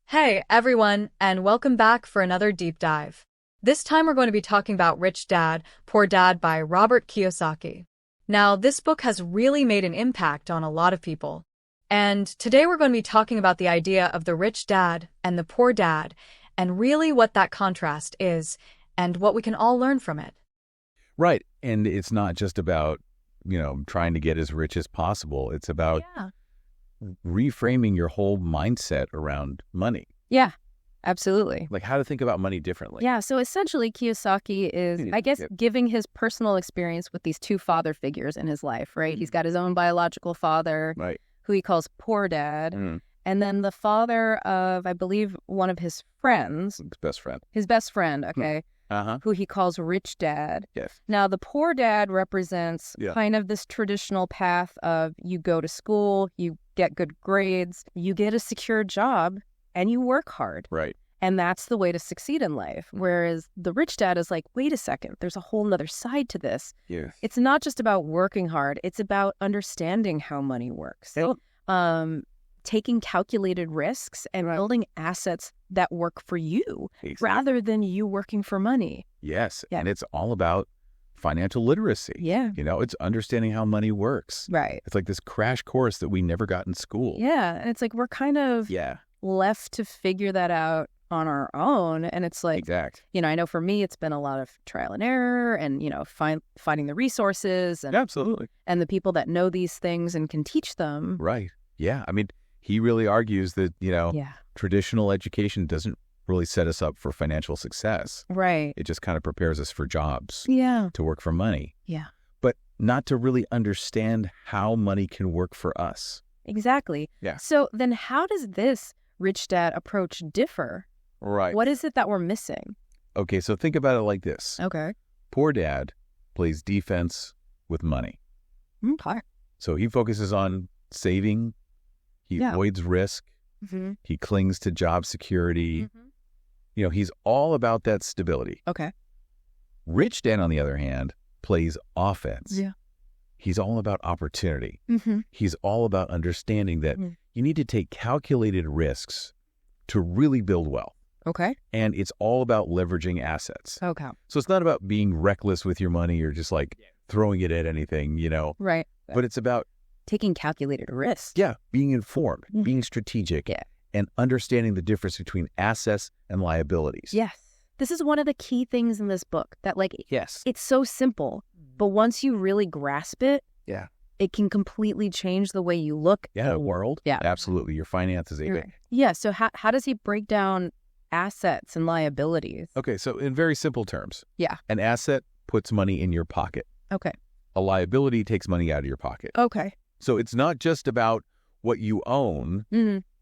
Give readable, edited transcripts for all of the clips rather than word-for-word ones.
Hey, everyone, and welcome back for another deep dive. This time we're going to be talking about Rich Dad, Poor Dad by Robert Kiyosaki. Now, this book has really made an impact on a lot of people. And today we're going to be talking about the idea of the rich dad and the poor dad, and really what that contrast is, and what we can all learn from it. Right. And it's not just about, trying to get as rich as possible. It's about reframing your whole mindset around money. Yeah, absolutely. Like how to think about money differently. Yeah, so essentially Kiyosaki is, giving his personal experience with these two father figures in his life, right? He's got his own biological father, Right. who he calls Poor Dad, and then the father of, I believe, one of his friends. His best friend. Okay, Uh-huh. who he calls Rich Dad. Yes. Now, the Poor Dad represents kind of this traditional path of you go to school, you get good grades, you get a secure job, and you work hard. Right. And that's the way to succeed in life. Whereas the rich dad is like, wait a second, there's a whole nother side to this. Yes. It's not just about working hard. It's about understanding how money works. Yep. Taking calculated risks and building assets that work for you rather than you working for money. Yes. Yeah. And it's all about financial literacy. Yeah. It's understanding how money works. Right. It's like this crash course that we never got in school. Yeah. And it's like we're kind of left to figure that out on our own. And it's like, Exact. I know for me, it's been a lot of trial and error and, finding the resources and Absolutely. and the people that know these things and can teach them. Right. Yeah. I mean, he really argues that, traditional education doesn't really set us up for financial success. Right. It just kind of prepares us for jobs, Yeah. to work for money, Yeah. but not to really understand how money can work for us. Exactly. Yeah. So then how does this rich dad approach differ? Right. What is it that we're missing? Okay, so think about it like this. Okay. Poor dad plays defense with money. Okay. So he focuses on saving. He avoids risk. Mm-hmm. He clings to job security. Mm-hmm. He's all about that stability. Okay. Rich dad, on the other hand, plays offense. Yeah. He's all about opportunity. Mm-hmm. He's all about understanding that you need to take calculated risks to really build wealth. Okay. And it's all about leveraging assets. Okay. So it's not about being reckless with your money or just like throwing it at anything, Right. But it's about, Taking calculated risks. being informed, being strategic, and understanding the difference between assets and liabilities. Yes. This is one of the key things in this book that Yes. it's so simple, but once you really grasp it, it can completely change the way you look at the world. Yeah. Absolutely. Your finances. Right. Yeah. So how does he break down assets and liabilities? Okay. So in very simple terms. Yeah. An asset puts money in your pocket. Okay. A liability takes money out of your pocket. Okay. So it's not just about what you own,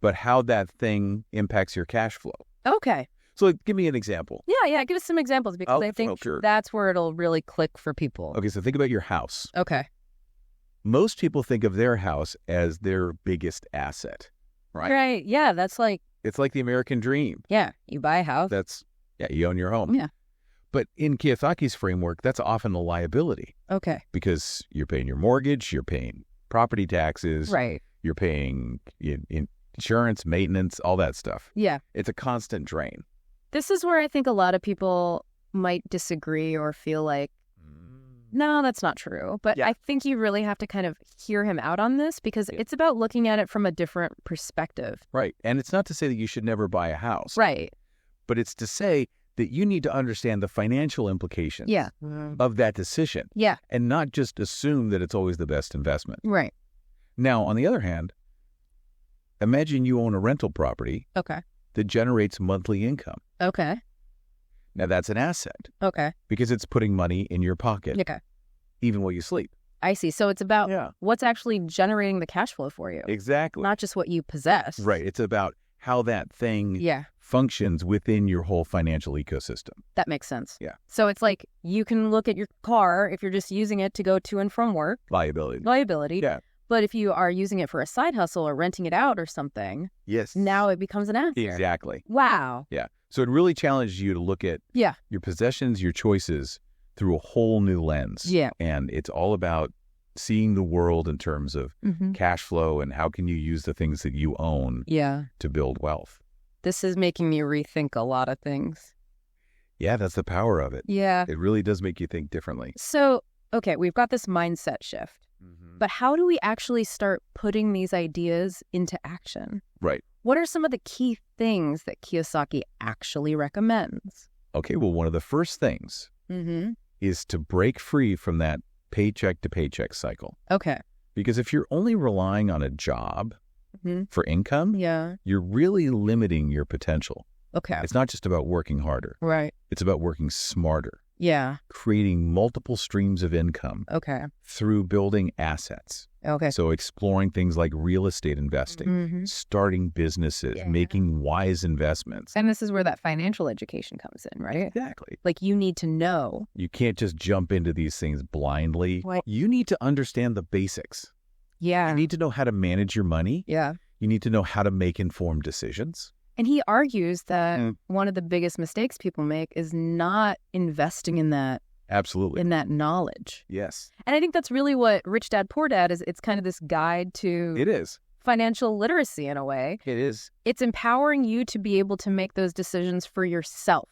but how that thing impacts your cash flow. Okay. So give me an example. Yeah. Give us some examples because I think that's where it'll really click for people. Okay, so think about your house. Okay. Most people think of their house as their biggest asset, right? Right. Yeah. That's It's like the American dream. you buy a house. You own your home. Yeah. But in Kiyosaki's framework, that's often a liability Okay. because you're paying your mortgage, you're paying property taxes, Right. you're paying insurance, maintenance, all that stuff. Yeah. It's a constant drain. This is where I think a lot of people might disagree or feel like, no, that's not true. But I think you really have to kind of hear him out on this because it's about looking at it from a different perspective. Right. And it's not to say that you should never buy a house. Right. But it's to say that you need to understand the financial implications of that decision. Yeah. And not just assume that it's always the best investment. Right. Now, on the other hand, imagine you own a rental property Okay. that generates monthly income. Okay. Now, that's an asset Okay. because it's putting money in your pocket, Okay. even while you sleep. I see. So it's about what's actually generating the cash flow for you. Exactly. Not just what you possess. Right. It's about how that thing functions within your whole financial ecosystem. That makes sense. Yeah. So it's like you can look at your car if you're just using it to go to and from work. Liability. Yeah. But if you are using it for a side hustle or renting it out or something, now it becomes an asset. Exactly. Wow. Yeah. So it really challenges you to look at your possessions, your choices through a whole new lens. Yeah. And it's all about seeing the world in terms of cash flow and how can you use the things that you own to build wealth. This is making me rethink a lot of things. Yeah, that's the power of it. Yeah. It really does make you think differently. So, okay, we've got this mindset shift. But how do we actually start putting these ideas into action? Right. What are some of the key things that Kiyosaki actually recommends? Okay, well, one of the first things is to break free from that paycheck to paycheck cycle. Okay. Because if you're only relying on a job for income, you're really limiting your potential. Okay. It's not just about working harder. Right. It's about working smarter. Yeah. Creating multiple streams of income. Okay. Through building assets. Okay. So exploring things like real estate investing, starting businesses, making wise investments. And this is where that financial education comes in, right? Exactly. Like you need to know. You can't just jump into these things blindly. What? You need to understand the basics. Yeah. You need to know how to manage your money. Yeah. You need to know how to make informed decisions. And he argues that one of the biggest mistakes people make is not investing in that. Absolutely. In that knowledge. Yes. And I think that's really what Rich Dad, Poor Dad is. It's kind of this guide to It is. financial literacy in a way. It is. It's empowering you to be able to make those decisions for yourself.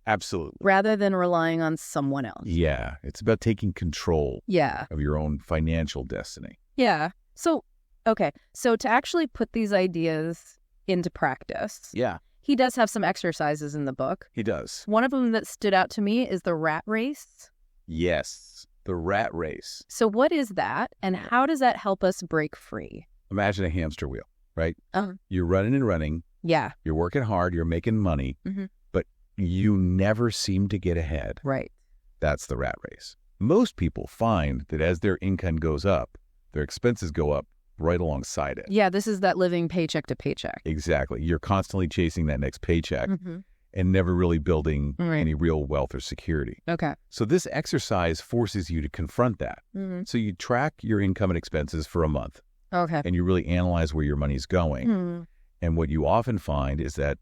Absolutely. Rather than relying on someone else. Yeah. It's about taking control of your own financial destiny. Yeah. So, okay. So to actually put these ideas into practice. Yeah. He does have some exercises in the book. He does. One of them that stood out to me is the rat race. Yes. The rat race. So what is that and how does that help us break free? Imagine a hamster wheel, right? You're running and running. Yeah. You're working hard. You're making money, but you never seem to get ahead. Right. That's the rat race. Most people find that as their income goes up, their expenses go up right alongside it. Yeah, this is that living paycheck to paycheck. Exactly. You're constantly chasing that next paycheck and never really building any real wealth or security. Okay. So this exercise forces you to confront that. So you track your income and expenses for a month. Okay. And you really analyze where your money's going. And what you often find is that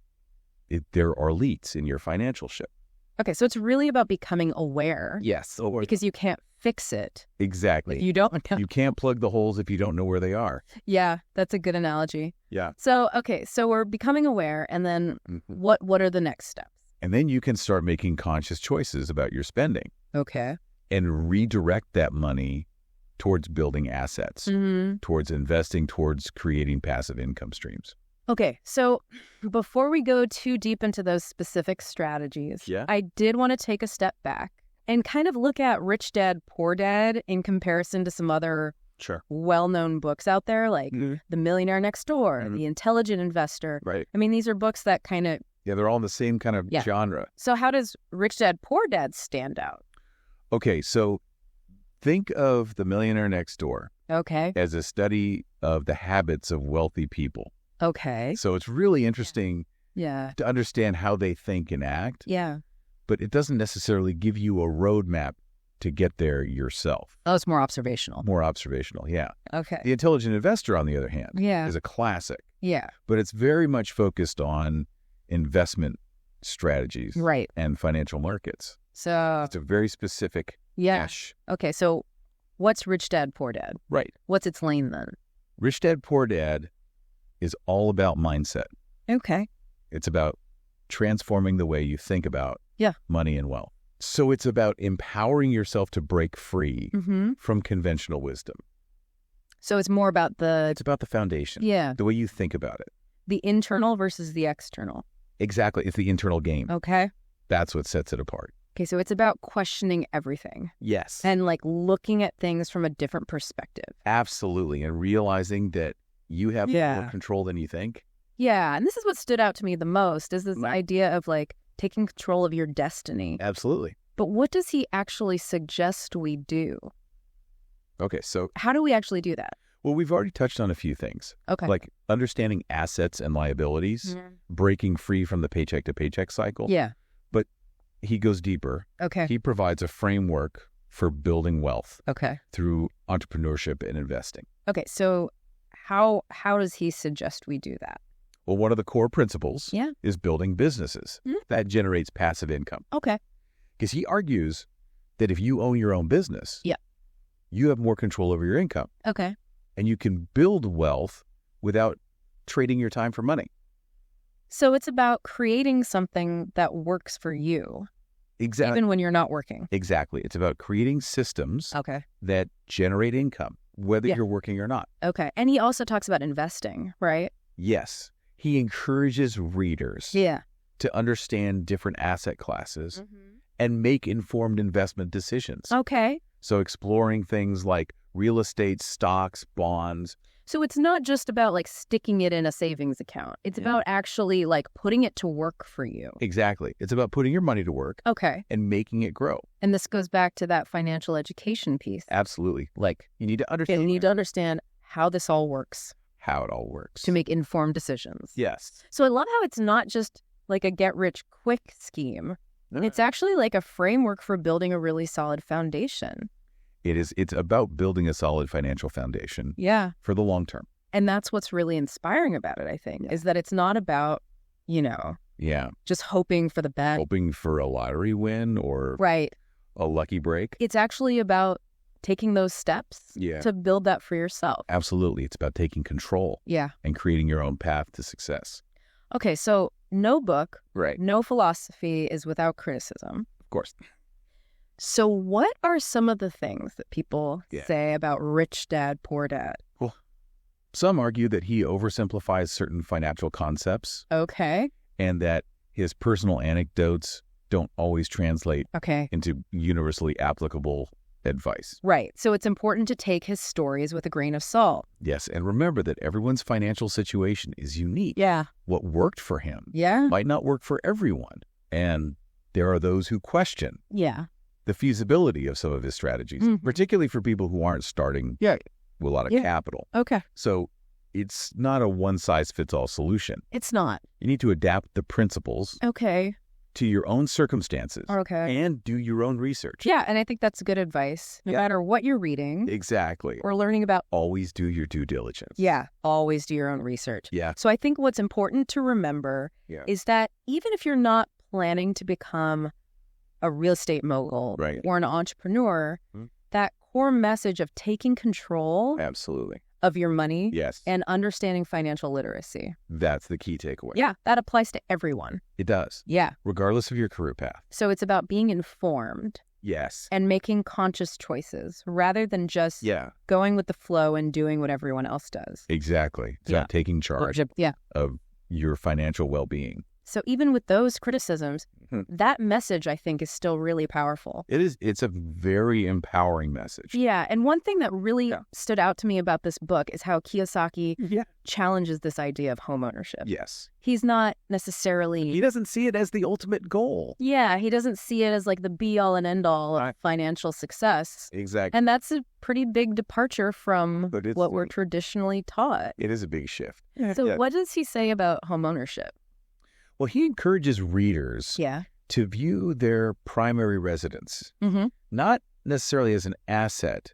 there are leaks in your financial ship. Okay, so it's really about becoming aware. Yes. Because you can't fix it. Exactly. If you don't know. You can't plug the holes if you don't know where they are. Yeah, that's a good analogy. Yeah. So, okay, so we're becoming aware, and then what are the next steps? And then you can start making conscious choices about your spending. Okay. And redirect that money towards building assets, towards investing, towards creating passive income streams. Okay, so before we go too deep into those specific strategies, I did want to take a step back and kind of look at Rich Dad, Poor Dad in comparison to some other well-known books out there, like The Millionaire Next Door, The Intelligent Investor. Right. I mean, these are books that kind of... Yeah, they're all in the same kind of genre. So how does Rich Dad, Poor Dad stand out? Okay, so think of The Millionaire Next Door as a study of the habits of wealthy people. Okay. So it's really interesting to understand how they think and act. Yeah. But it doesn't necessarily give you a roadmap to get there yourself. Oh, it's more observational. More observational, yeah. Okay. The Intelligent Investor, on the other hand, is a classic. Yeah. But it's very much focused on investment strategies and financial markets. So it's a very specific niche. Okay, so what's Rich Dad, Poor Dad? Right. What's its lane then? Rich Dad, Poor Dad is all about mindset. Okay. It's about transforming the way you think about money and wealth. So it's about empowering yourself to break free from conventional wisdom. So it's more about It's about the foundation. Yeah. The way you think about it. The internal versus the external. Exactly. It's the internal game. Okay. That's what sets it apart. Okay, so it's about questioning everything. Yes. And like looking at things from a different perspective. Absolutely. And realizing that you have more control than you think. Yeah. And this is what stood out to me the most is this idea of like taking control of your destiny. Absolutely. But what does he actually suggest we do? Okay, so how do we actually do that? Well, we've already touched on a few things. Okay. Like understanding assets and liabilities, breaking free from the paycheck to paycheck cycle. Yeah. But he goes deeper. Okay. He provides a framework for building wealth. Okay. Through entrepreneurship and investing. Okay, so how does he suggest we do that? Well, one of the core principles is building businesses. That generates passive income. Okay. Because he argues that if you own your own business, you have more control over your income. Okay. And you can build wealth without trading your time for money. So it's about creating something that works for you, Exactly. even when you're not working. Exactly. It's about creating systems Okay. that generate income, whether Yeah. you're working or not. Okay. And he also talks about investing, right? Yes. He encourages readers Yeah. to understand different asset classes and make informed investment decisions. Okay. So exploring things like real estate, stocks, bonds. So it's not just about like sticking it in a savings account. It's about actually like putting it to work for you. Exactly. It's about putting your money to work Okay. and making it grow. And this goes back to that financial education piece. Absolutely. Like you need to understand You need to understand how this all works how it all works. to make informed decisions. Yes. So I love how it's not just like a get rich quick scheme. No. It's actually like a framework for building a really solid foundation. It's about building a solid financial foundation Yeah. for the long term. And that's what's really inspiring about it, I think, is that it's not about, Yeah. just hoping for the best. Hoping for a lottery win or Right. a lucky break. It's actually about taking those steps Yeah. to build that for yourself. Absolutely. It's about taking control Yeah. and creating your own path to success. Okay, so no book, Right. no philosophy is without criticism. Of course. So what are some of the things that people Yeah. say about rich dad, poor dad? Some argue that he oversimplifies certain financial concepts Okay. and that his personal anecdotes don't always translate Okay. into universally applicable advice. Right. So it's important to take his stories with a grain of salt. Yes, and remember that everyone's financial situation is unique. Yeah. What worked for him Yeah. might not work for everyone. And there are those who question Yeah. the feasibility of some of his strategies, particularly for people who aren't starting with a lot of capital. Okay. So it's not a one-size-fits-all solution. It's not. You need to adapt the principles Okay. to your own circumstances Okay. and do your own research. Yeah, and I think that's good advice. No matter what you're reading Exactly. or learning about. Always do your due diligence. Yeah. Always do your own research. Yeah. So I think what's important to remember is that even if you're not planning to become a real estate mogul or an entrepreneur, that core message of taking control Absolutely. of your money Yes. and understanding financial literacy. That's the key takeaway. Yeah, that applies to everyone. It does. Yeah. Regardless of your career path. So it's about being informed Yes. and making conscious choices rather than just going with the flow and doing what everyone else does. Exactly. It's about taking charge Yeah. of your financial well-being. So even with those criticisms, that message, I think, is still really powerful. It is. It's a very empowering message. Yeah. And one thing that really stood out to me about this book is how Kiyosaki challenges this idea of homeownership. Yes. He's not necessarily... He doesn't see it as the ultimate goal. Yeah. He doesn't see it as like the be-all and end-all of financial success. Exactly. And that's a pretty big departure from what we're traditionally taught. It is a big shift. So what does he say about homeownership? Well, he encourages readers to view their primary residence not necessarily as an asset,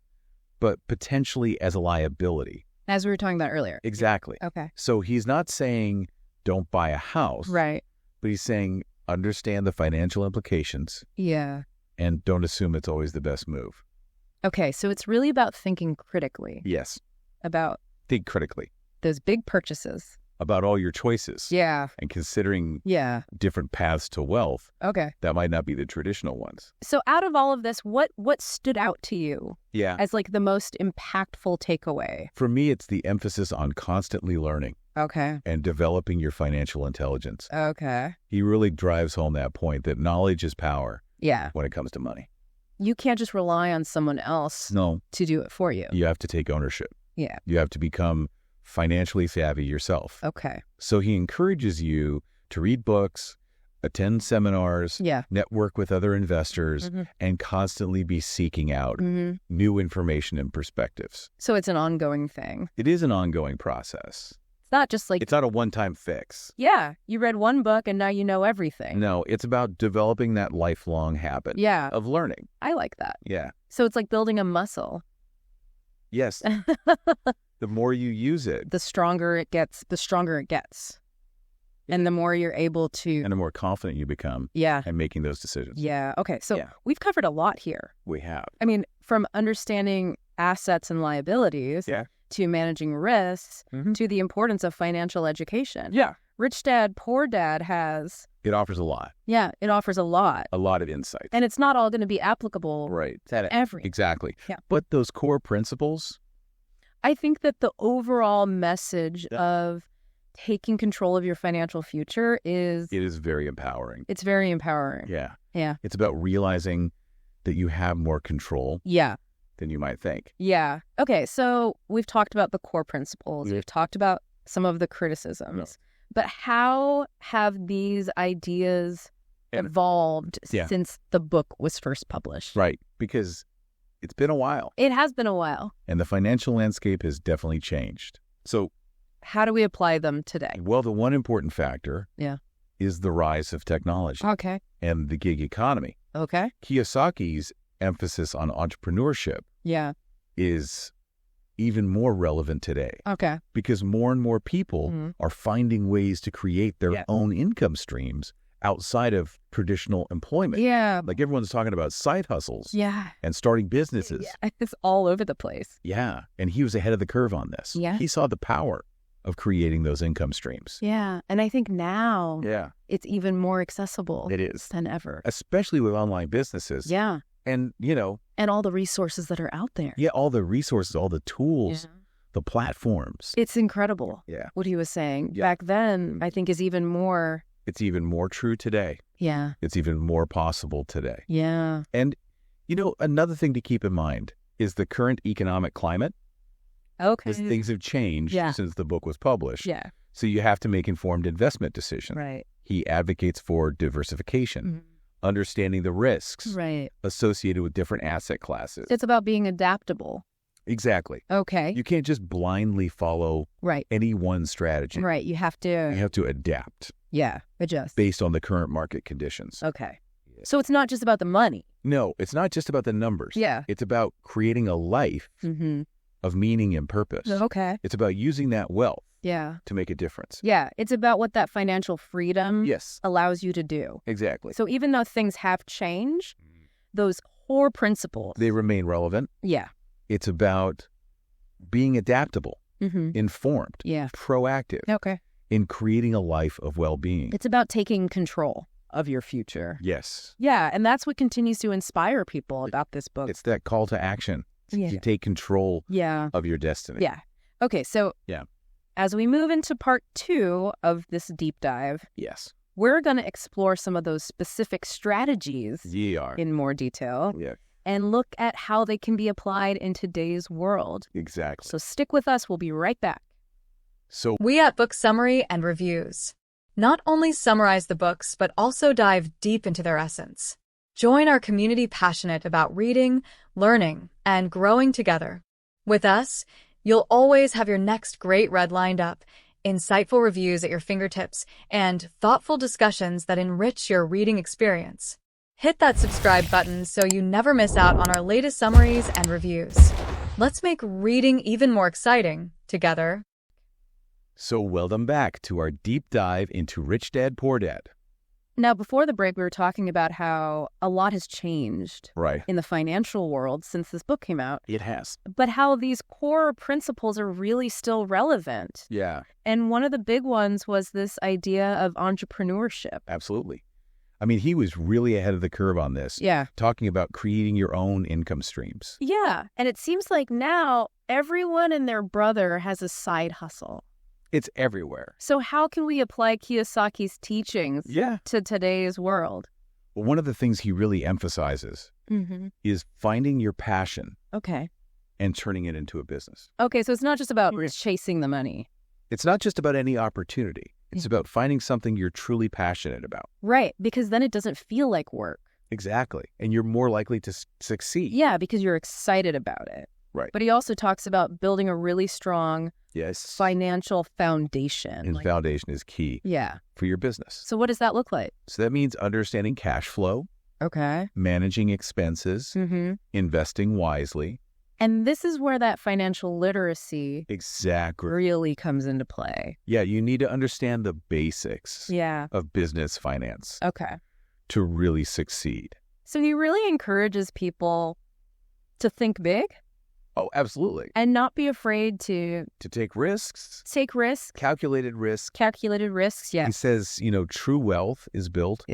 but potentially as a liability. As we were talking about earlier. Exactly. Okay. So he's not saying don't buy a house. Right. But he's saying understand the financial implications. Yeah. And don't assume it's always the best move. Okay. So it's really about thinking critically. Yes. About... Think critically. Those big purchases. About all your choices. Yeah. And considering different paths to wealth. Okay. That might not be the traditional ones. So out of all of this, what stood out to you as like the most impactful takeaway? For me, it's the emphasis on constantly learning. Okay. And developing your financial intelligence. Okay. He really drives home that point that knowledge is power. Yeah. When it comes to money. You can't just rely on someone else to do it for you. You have to take ownership. Yeah. You have to become financially savvy yourself. Okay. So he encourages you to read books, attend seminars, network with other investors, and constantly be seeking out new information and perspectives. So it's an ongoing thing. It is an ongoing process. It's not just like... It's not a one-time fix. Yeah. You read one book and now you know everything. No, it's about developing that lifelong habit of learning. I like that. Yeah. So it's like building a muscle. Yes. The more you use it, the stronger it gets. And the more you're able to... And the more confident you become in making those decisions. Yeah. Okay. So we've covered a lot here. We have. I mean, from understanding assets and liabilities to managing risks to the importance of financial education. Yeah. Rich Dad, Poor Dad has... It offers a lot. Yeah, it offers a lot. A lot of insight. And it's not all going to be applicable to every. Exactly. Yeah. But those core principles... I think that the overall message of taking control of your financial future is... It is very empowering. It's very empowering. Yeah. Yeah. It's about realizing that you have more control than you might think. Yeah. Okay, so we've talked about the core principles. Yeah. We've talked about some of the criticisms. No. But how have these ideas evolved since the book was first published? Right, because it's been a while. It has been a while. And the financial landscape has definitely changed. So how do we apply them today? Well, the one important factor is the rise of technology and the gig economy. Okay. Kiyosaki's emphasis on entrepreneurship is even more relevant today. Okay. Because more and more people are finding ways to create their own income streams outside of traditional employment. Yeah. Like everyone's talking about side hustles and starting businesses. Yeah. It's all over the place. Yeah. And he was ahead of the curve on this. Yeah. He saw the power of creating those income streams. Yeah. And I think now it's even more accessible than ever. Especially with online businesses. Yeah. And, you know. And all the resources that are out there. Yeah, all the resources, all the tools, the platforms. It's incredible what he was saying. Back then, I think is even more. It's even more true today. Yeah. It's even more possible today. Yeah. And, you know, another thing to keep in mind is the current economic climate. Okay. Things have changed since the book was published. Yeah. So you have to make informed investment decisions. Right. He advocates for diversification, understanding the risks associated with different asset classes. It's about being adaptable. Exactly. Okay. You can't just blindly follow any one strategy. Right. You have to adapt. Yeah. Adjust. Based on the current market conditions. Okay. So it's not just about the money. No, it's not just about the numbers. Yeah. It's about creating a life of meaning and purpose. Okay. It's about using that wealth to make a difference. Yeah. It's about what that financial freedom allows you to do. Exactly. So even though things have changed, those core principles. They remain relevant. Yeah. It's about being adaptable, informed, proactive in creating a life of well-being. It's about taking control of your future. Yes. Yeah. And that's what continues to inspire people about this book. It's that call to action. You take control of your destiny. Yeah. Okay. So as we move into part 2 of this deep dive, we're going to explore some of those specific strategies in more detail and look at how they can be applied in today's world. Exactly. So stick with us. We'll be right back. So we at Book Summary and Reviews not only summarize the books, but also dive deep into their essence. Join our community passionate about reading, learning, and growing together. With us, you'll always have your next great read lined up, insightful reviews at your fingertips, and thoughtful discussions that enrich your reading experience. Hit that subscribe button so you never miss out on our latest summaries and reviews. Let's make reading even more exciting together. So welcome back to our deep dive into Rich Dad, Poor Dad. Now, before the break, we were talking about how a lot has changed in the financial world since this book came out. It has. But how these core principles are really still relevant. Yeah. And one of the big ones was this idea of entrepreneurship. Absolutely. I mean, he was really ahead of the curve on this. Yeah. Talking about creating your own income streams. Yeah. And it seems like now everyone and their brother has a side hustle. It's everywhere. So how can we apply Kiyosaki's teachings to today's world? Well, one of the things he really emphasizes is finding your passion and turning it into a business. Okay, so it's not just about chasing the money. It's not just about any opportunity. It's about finding something you're truly passionate about. Right, because then it doesn't feel like work. Exactly. And you're more likely to succeed. Yeah, because you're excited about it. Right. But he also talks about building a really strong financial foundation. And foundation is key for your business. So what does that look like? So that means understanding cash flow. Okay. Managing expenses. Investing wisely. And this is where that financial literacy really comes into play. Yeah, you need to understand the basics of business finance. Okay. To really succeed. So he really encourages people to think big. Oh, absolutely. And not be afraid to take risks. Take risks. Calculated risks. Calculated risks, yeah. He says, true wealth is built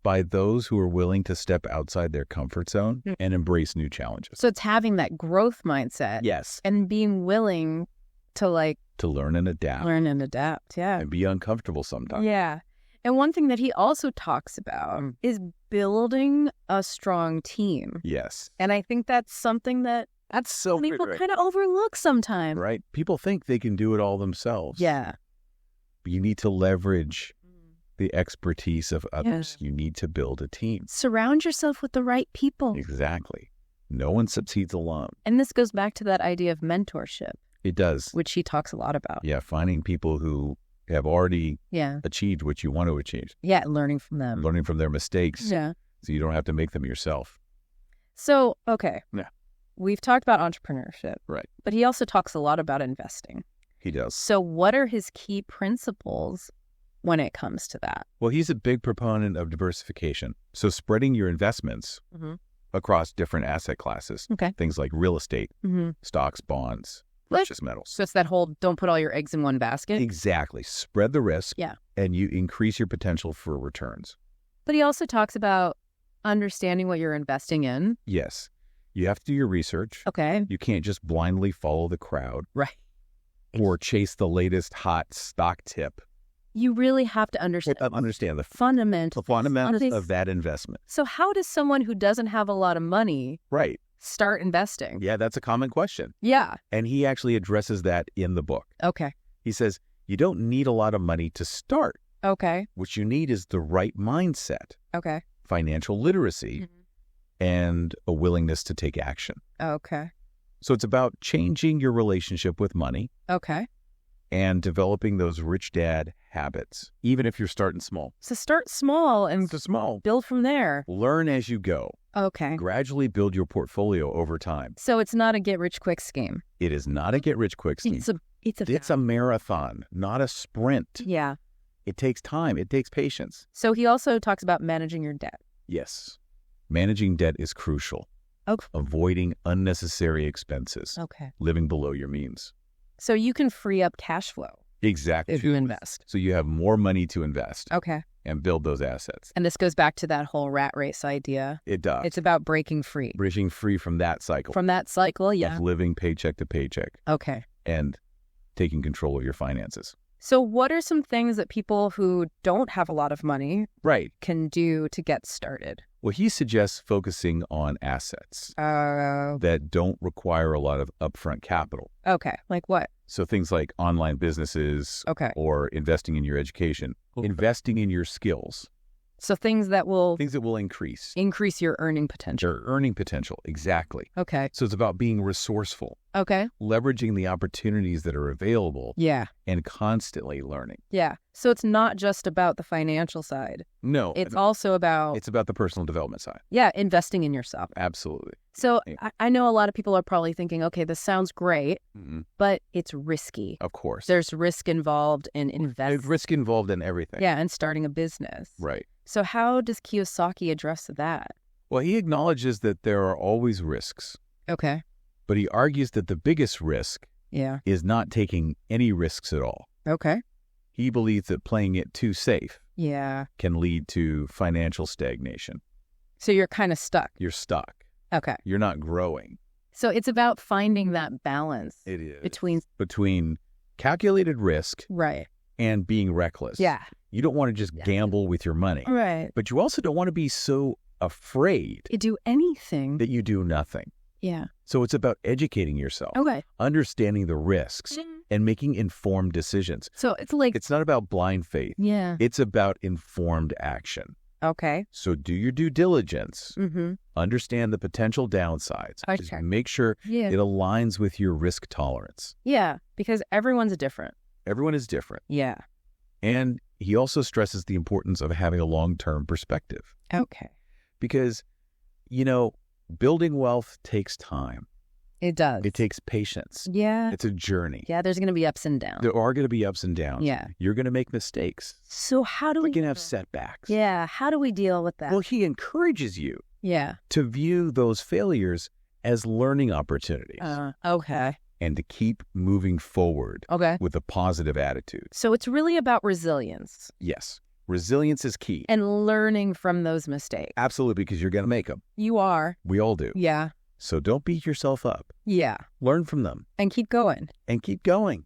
by those who are willing to step outside their comfort zone and embrace new challenges. So it's having that growth mindset. Yes. And being willing to learn and adapt. Yeah. And be uncomfortable sometimes. Yeah. And one thing that he also talks about is building a strong team. Yes. And I think that's something that people kind of overlook sometimes. Right. People think they can do it all themselves. Yeah. But you need to leverage the expertise of others. Yeah. You need to build a team. Surround yourself with the right people. Exactly. No one succeeds alone. And this goes back to that idea of mentorship. It does. Which he talks a lot about. Yeah, finding people who have already achieved what you want to achieve. Yeah, learning from them. Learning from their mistakes. Yeah. So you don't have to make them yourself. So, okay. Yeah. We've talked about entrepreneurship. Right. But he also talks a lot about investing. He does. So what are his key principles when it comes to that? Well, he's a big proponent of diversification. So spreading your investments across different asset classes. Okay. Things like real estate, stocks, bonds, precious metals. So it's that whole don't put all your eggs in one basket? Exactly. Spread the risk. Yeah. And you increase your potential for returns. But he also talks about understanding what you're investing in. Yes. You have to do your research. Okay. You can't just blindly follow the crowd. Right. Or chase the latest hot stock tip. You really have to understand the fundamentals of that investment. So how does someone who doesn't have a lot of money start investing? Yeah, that's a common question. Yeah. And he actually addresses that in the book. Okay. He says, you don't need a lot of money to start. Okay. What you need is the right mindset. Okay. Financial literacy and a willingness to take action. Okay. So it's about changing your relationship with money. Okay. And developing those rich dad habits, even if you're starting small. So start small and build from there. Learn as you go. Okay. Gradually build your portfolio over time. So it's not a get-rich-quick scheme. It is not a get-rich-quick scheme. It's a marathon, not a sprint. Yeah. It takes time. It takes patience. So he also talks about managing your debt. Yes. Managing debt is crucial. Okay. Avoiding unnecessary expenses. Okay. Living below your means. So you can free up cash flow. Exactly. If you invest. So you have more money to invest. Okay. And build those assets. And this goes back to that whole rat race idea. It does. It's about breaking free. Breaking free from that cycle. Yeah. Of living paycheck to paycheck. Okay. And taking control of your finances. So what are some things that people who don't have a lot of money can do to get started? Well, he suggests focusing on assets that don't require a lot of upfront capital. Okay. Like what? So things like online businesses or investing in your education, investing in your skills. So things that will increase your earning potential. Your earning potential, exactly. Okay. So it's about being resourceful. Okay. Leveraging the opportunities that are available. Yeah. And constantly learning. Yeah. So it's not just about the financial side. No. It's also about... It's about the personal development side. Yeah, investing in yourself. Absolutely. So I know a lot of people are probably thinking, okay, this sounds great, but it's risky. Of course. There's risk involved in investing. There's risk involved in everything. Yeah, and starting a business. Right. So how does Kiyosaki address that? Well, he acknowledges that there are always risks. Okay. But he argues that the biggest risk is not taking any risks at all. Okay. He believes that playing it too safe can lead to financial stagnation. So you're kind of stuck. You're stuck. Okay. You're not growing. So it's about finding that balance. It is. Between calculated risk and being reckless. Yeah. You don't want to just gamble with your money. Right. But you also don't want to be so afraid to do anything that you do nothing. Yeah. So it's about educating yourself. Okay. Understanding the risks and making informed decisions. So it's not about blind faith. Yeah. It's about informed action. Okay. So do your due diligence. Understand the potential downsides. Okay. Just make sure it aligns with your risk tolerance. Yeah, because everyone's different. Everyone is different. Yeah. And he also stresses the importance of having a long-term perspective. Okay. Because, building wealth takes time. It does. It takes patience. Yeah. It's a journey. Yeah, there's going to be ups and downs. There are going to be ups and downs. Yeah. You're going to make mistakes. So how do we... You're going to have setbacks. Yeah. How do we deal with that? Well, he encourages you to view those failures as learning opportunities Okay. and to keep moving forward with a positive attitude. So it's really about resilience. Yes. Resilience is key. And learning from those mistakes. Absolutely, because you're going to make them. You are. We all do. Yeah. So don't beat yourself up. Yeah. Learn from them. And keep going. And keep going.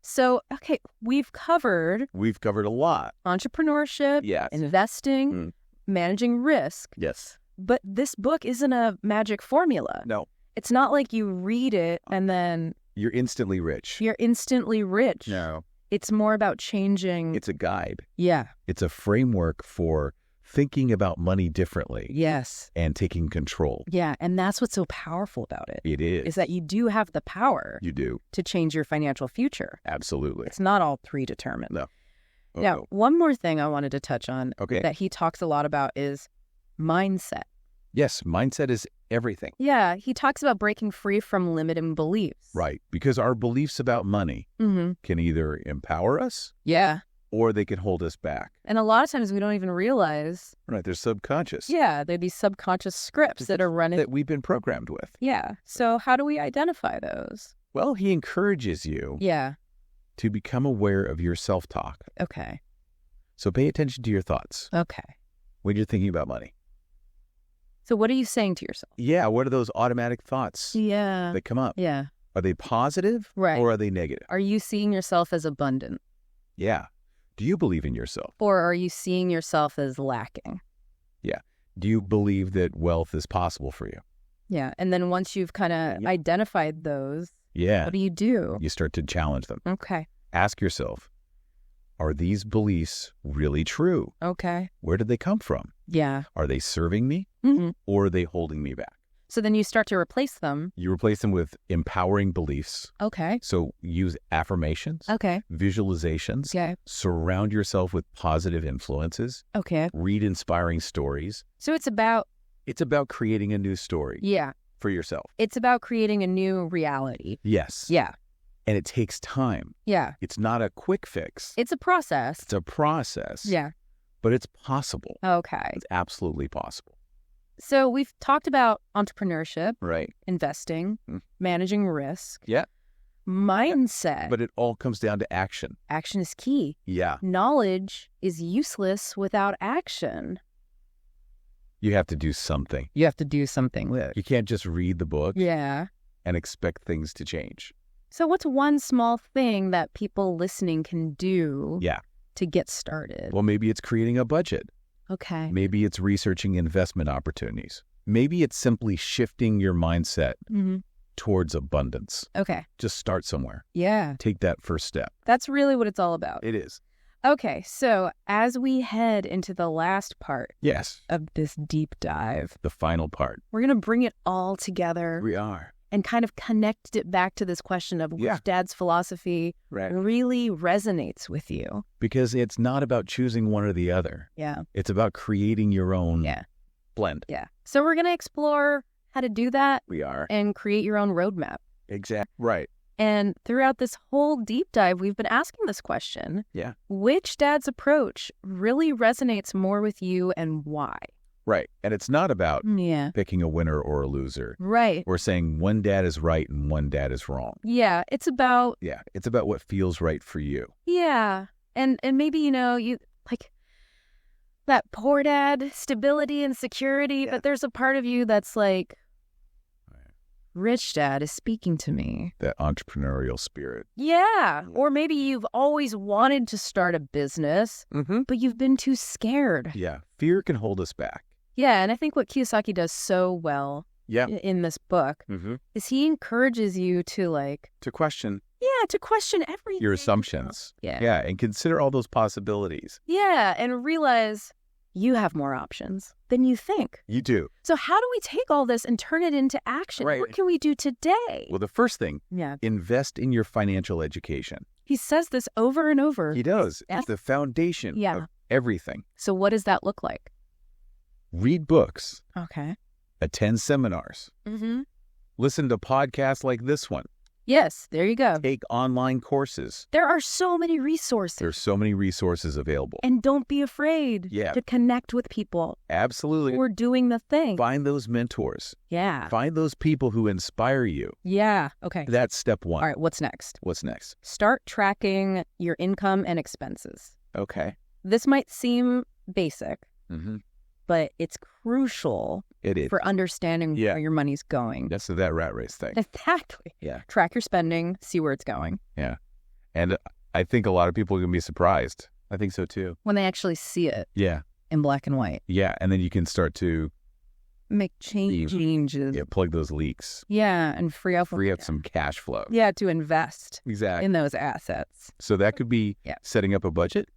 So, okay, we've covered a lot. Entrepreneurship, Yes. investing, managing risk. Yes. But this book isn't a magic formula. No. It's not like you read it and then You're instantly rich. you're instantly rich. No. It's more about changing. It's a guide. Yeah. It's a framework for thinking about money differently. Yes. And taking control. Yeah. And that's what's so powerful about it. It is. Is that you do have the power You do. to change your financial future. Absolutely. It's not all predetermined. No. Now, one more thing I wanted to touch on that he talks a lot about is mindset. Yes, mindset is everything. Yeah, he talks about breaking free from limiting beliefs. Right, because our beliefs about money can either empower us or they can hold us back. And a lot of times we don't even realize. Right, they're subconscious. Yeah, they're these subconscious scripts that are running. That we've been programmed with. Yeah, so how do we identify those? Well, he encourages you to become aware of your self-talk. Okay. So pay attention to your thoughts. Okay. When you're thinking about money. So what are you saying to yourself? Yeah, what are those automatic thoughts that come up? Yeah. Are they positive or are they negative? Are you seeing yourself as abundant? Yeah. Do you believe in yourself? Or are you seeing yourself as lacking? Yeah. Do you believe that wealth is possible for you? Yeah. And then once you've kind of identified those, what do? You start to challenge them. Okay. Ask yourself, are these beliefs really true? Okay. Where did they come from? Yeah. Are they serving me or are they holding me back? So then you start to replace them. You replace them with empowering beliefs. Okay. So use affirmations. Okay. Visualizations. Okay. Surround yourself with positive influences. Okay. Read inspiring stories. So it's about creating a new story. Yeah. For yourself. It's about creating a new reality. Yes. Yeah. And it takes time. Yeah. It's not a quick fix. It's a process. It's a process. Yeah. But it's possible. Okay. It's absolutely possible. So we've talked about entrepreneurship, right? Investing, managing risk. Yeah. Mindset. But it all comes down to action. Action is key. Yeah. Knowledge is useless without action. You have to do something. You have to do something with it. You can't just read the book. Yeah. And expect things to change. So what's one small thing that people listening can do to get started? Well, maybe it's creating a budget. Okay. Maybe it's researching investment opportunities. Maybe it's simply shifting your mindset towards abundance. Okay. Just start somewhere. Yeah. Take that first step. That's really what it's all about. It is. Okay, so as we head into the last part of this deep dive, the final part, we're going to bring it all together. We are. And kind of connect it back to this question of which dad's philosophy really resonates with you. Because it's not about choosing one or the other. Yeah. It's about creating your own blend. Yeah. So we're going to explore how to do that. We are. And create your own roadmap. Exactly. Right. And throughout this whole deep dive, we've been asking this question. Yeah. Which dad's approach really resonates more with you and why? Right. And it's not about picking a winner or a loser. Right. We're saying one dad is right and one dad is wrong. Yeah. It's about... Yeah. It's about what feels right for you. Yeah. And maybe, you like that poor dad, stability and security, but there's a part of you that's like, rich dad is speaking to me. That entrepreneurial spirit. Yeah. Or maybe you've always wanted to start a business, but you've been too scared. Yeah. Fear can hold us back. Yeah. And I think what Kiyosaki does so well in this book is he encourages you to to question. Yeah. To question everything. Your assumptions. Yeah. Yeah. And consider all those possibilities. Yeah. And realize you have more options than you think. You do. So how do we take all this and turn it into action? Right. What can we do today? Well, the first thing, invest in your financial education. He says this over and over. He does. It's the foundation of everything. So what does that look like? Read books. Okay. Attend seminars. Listen to podcasts like this one. Yes, there you go. Take online courses. There are so many resources. There's so many resources available. And don't be afraid to connect with people. Absolutely. Who are doing the thing. Find those mentors. Yeah. Find those people who inspire you. Yeah. Okay. That's step one. All right, what's next? What's next? Start tracking your income and expenses. Okay. This might seem basic, Mm-hmm. but it's crucial for understanding where your money's going. That's that rat race thing. Exactly. Yeah. Track your spending, see where it's going. Yeah. And I think a lot of people are going to be surprised. I think so too. When they actually see it. Yeah. In black and white. Yeah. And then you can start to make changes. Yeah. Plug those leaks. Yeah. And free up some cash flow. Yeah. To invest. Exactly. In those assets. So that could be setting up a budget,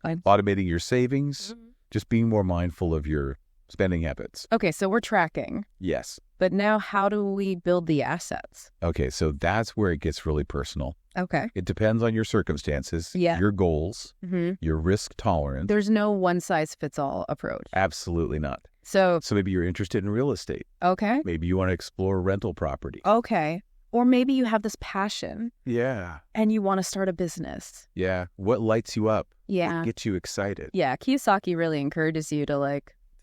automating your savings, just being more mindful of your spending habits. Okay, so we're tracking. Yes. But now how do we build the assets? Okay, so that's where it gets really personal. Okay. It depends on your circumstances, your goals, your risk tolerance. There's no one-size-fits-all approach. Absolutely not. So maybe you're interested in real estate. Okay. Maybe you want to explore rental property. Okay. Or maybe you have this passion. Yeah. And you want to start a business. Yeah. What lights you up? Yeah. What gets you excited? Yeah. Kiyosaki really encourages you to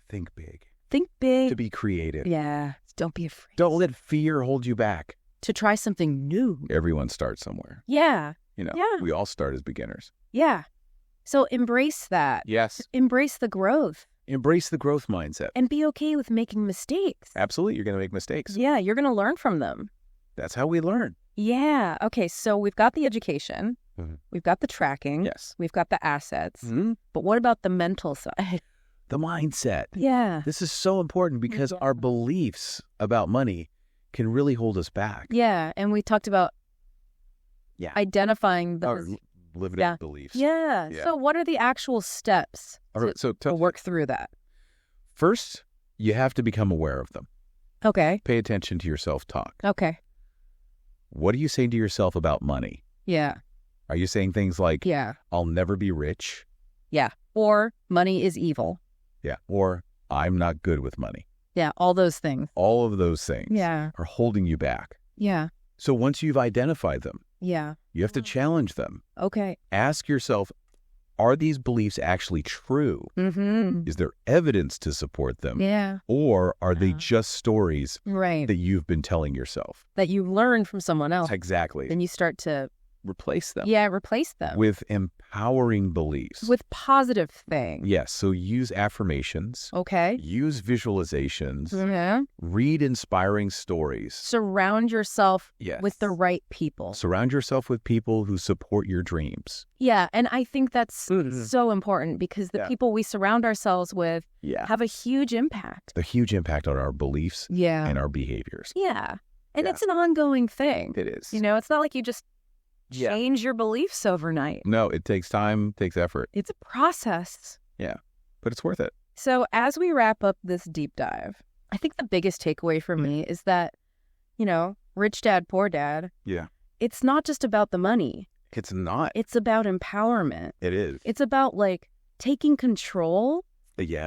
think big. Think big. To be creative. Yeah. Don't be afraid. Don't let fear hold you back. To try something new. Everyone starts somewhere. Yeah. We all start as beginners. Yeah. So embrace that. Yes. Embrace the growth. Embrace the growth mindset. And be okay with making mistakes. Absolutely. You're going to make mistakes. Yeah. You're going to learn from them. That's how we learn. Yeah. Okay. So we've got the education. Mm-hmm. We've got the tracking. Yes. We've got the assets. Mm-hmm. But what about the mental side? The mindset. Yeah. This is so important because our beliefs about money can really hold us back. Yeah. And we talked about identifying those limiting beliefs. Yeah. So what are the actual steps to work through that? First, you have to become aware of them. Okay. Pay attention to your self-talk. Okay. What are you saying to yourself about money? Yeah. Are you saying things like, I'll never be rich? Yeah. Or money is evil. Yeah. Or I'm not good with money. Yeah. All those things. All of those things are holding you back. Yeah. So once you've identified them, you have to challenge them. Okay. Ask yourself, are these beliefs actually true? Mm-hmm. Is there evidence to support them? Yeah. Or are they just stories that you've been telling yourself? That you learned from someone else. Exactly. Then you start to replace them. Yeah, replace them. With empowering beliefs. With positive things. Yes. So use affirmations. Okay. Use visualizations. Mm-hmm. Read inspiring stories. Surround yourself with the right people. Surround yourself with people who support your dreams. Yeah. And I think that's so important because the people we surround ourselves with have a huge impact. A huge impact on our beliefs and our behaviors. Yeah. And it's an ongoing thing. It is. It's not like you just change your beliefs overnight. No, it takes time, takes effort. It's a process. Yeah, but it's worth it. So as we wrap up this deep dive, I think the biggest takeaway for me is that, rich dad, poor dad. Yeah. It's not just about the money. It's not. It's about empowerment. It is. It's about taking control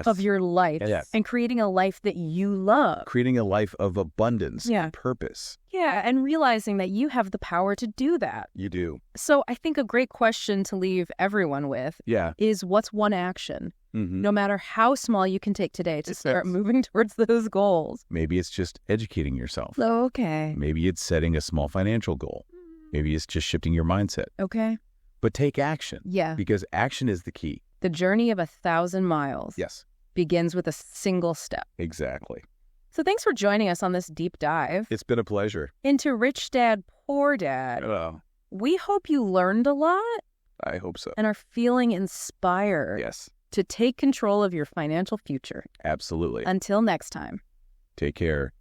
of your life and creating a life that you love. Creating a life of abundance and purpose. Yeah, and realizing that you have the power to do that. You do. So I think a great question to leave everyone with is what's one action, no matter how small you can take today to start moving towards those goals? Maybe it's just educating yourself. Okay. Maybe it's setting a small financial goal. Maybe it's just shifting your mindset. Okay. But take action. Yeah. Because action is the key. The journey of 1,000 miles begins with a single step. Exactly. So thanks for joining us on this deep dive. It's been a pleasure. Into Rich Dad, Poor Dad. Oh. We hope you learned a lot. I hope so. And are feeling inspired to take control of your financial future. Absolutely. Until next time. Take care.